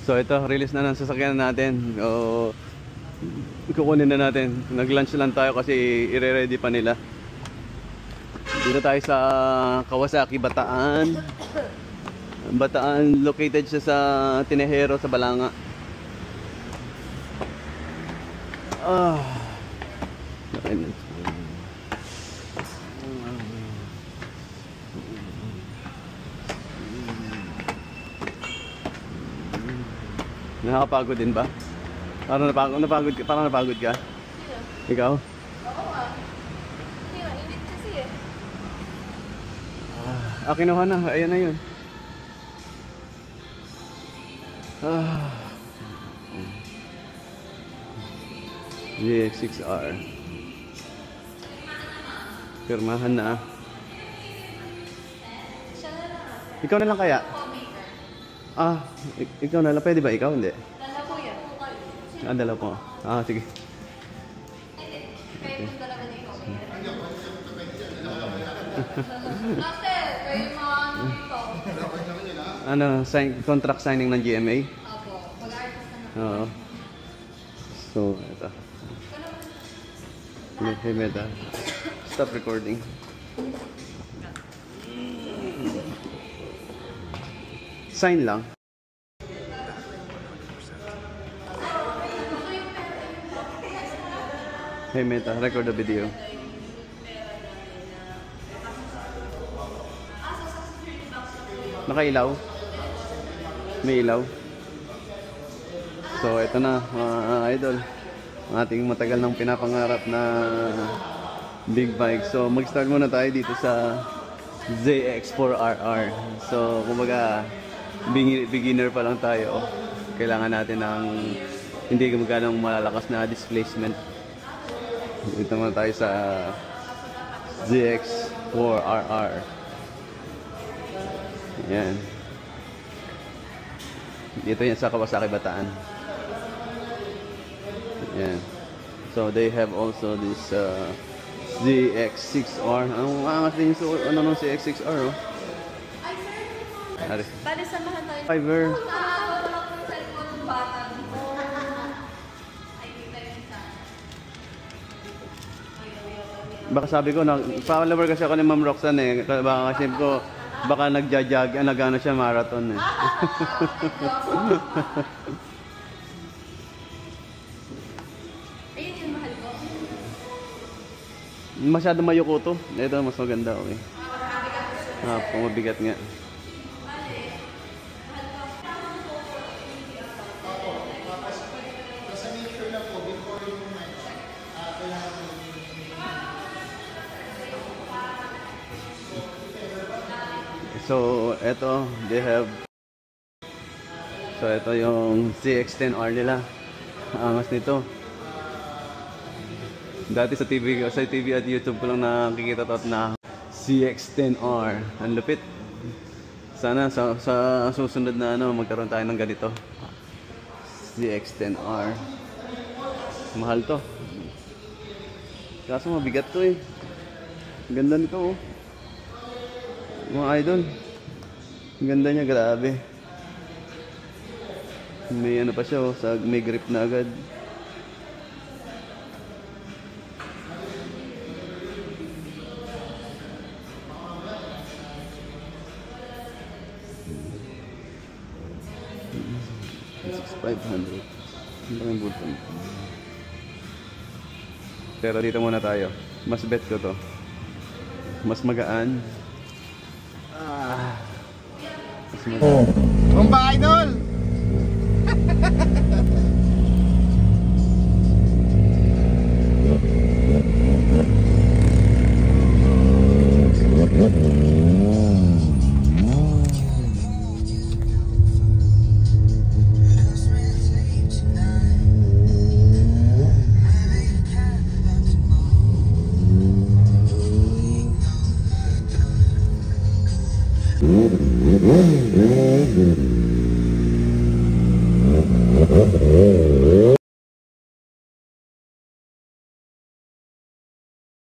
So ito, release na ng sasakyan natin. Kukunin na natin. Nag-lunch lang tayo kasi i-ready pa nila. Dito tayo sa Kawasaki, Bataan. Bataan, located siya sa Tinejero, sa Balanga. Nakakapagod din ba? Parang napagod ka? Parang napagod ka? Ikaw? Oo ah. Hindi nga, init kasi eh. Kinuha na. Ayan na yun. GX6R. Pirmahan na. Siya na lang. Ikaw na lang kaya? Ikaw na lang. Pwede ba ikaw? Hindi. Dala ko yan. Dala po. Sige. Kaya yung dalawa na ikaw. Master, kayo yung mga ano dito. Contract signing ng GMA? Opo. Mag-artist na Oo. So, ito. Hey, Meta. Stop recording. Sign lang. Hey Meta, record the video. Nakailaw? May ilaw? So ito na mga idol, ang ating matagal nang pinapangarap na big bike. So mag-start muna tayo dito sa ZX4RR. So kumbaga beginner pa lang tayo. Kailangan natin ng hindi ganong malalakas na displacement. Dito muna tayo sa ZX4RR. Yan. Dito yan sa Kawasaki, Bataan. Yan. So they have also this ZX6R. Anong angas din yung ano nung ZX6R, oh? Bali, samahan tayo. Fiverr. Wala ko yung cellphone ng bata. Ay, kita yun sa... Baka sabi ko, follower kasi ako ni Ma'am Roxanne eh. Baka kasi ko, baka nagja-jog, nagano siya marathon eh. Ayun yung mahal ko. Masyado mayuko to. Ito, mas maganda, okay. Pumabigat nga. So, ito, they have... So, ito yung CX-10R nila. Angas nito. Dati sa TV at YouTube ko lang nakikita to na CX-10R. Ang lupit. Sana sa susunod na magkaroon tayo ng ganito. CX-10R. Mahal to. Kaso mabigat to eh. Ganda nito oh. Mga idol, ganda niya, grabe. May ano pa siya, may grip na agad. $6,500. Ang button. Pero dito muna tayo. Mas bet ko to. Mas magaan. Bomba idol! Mm-hmm.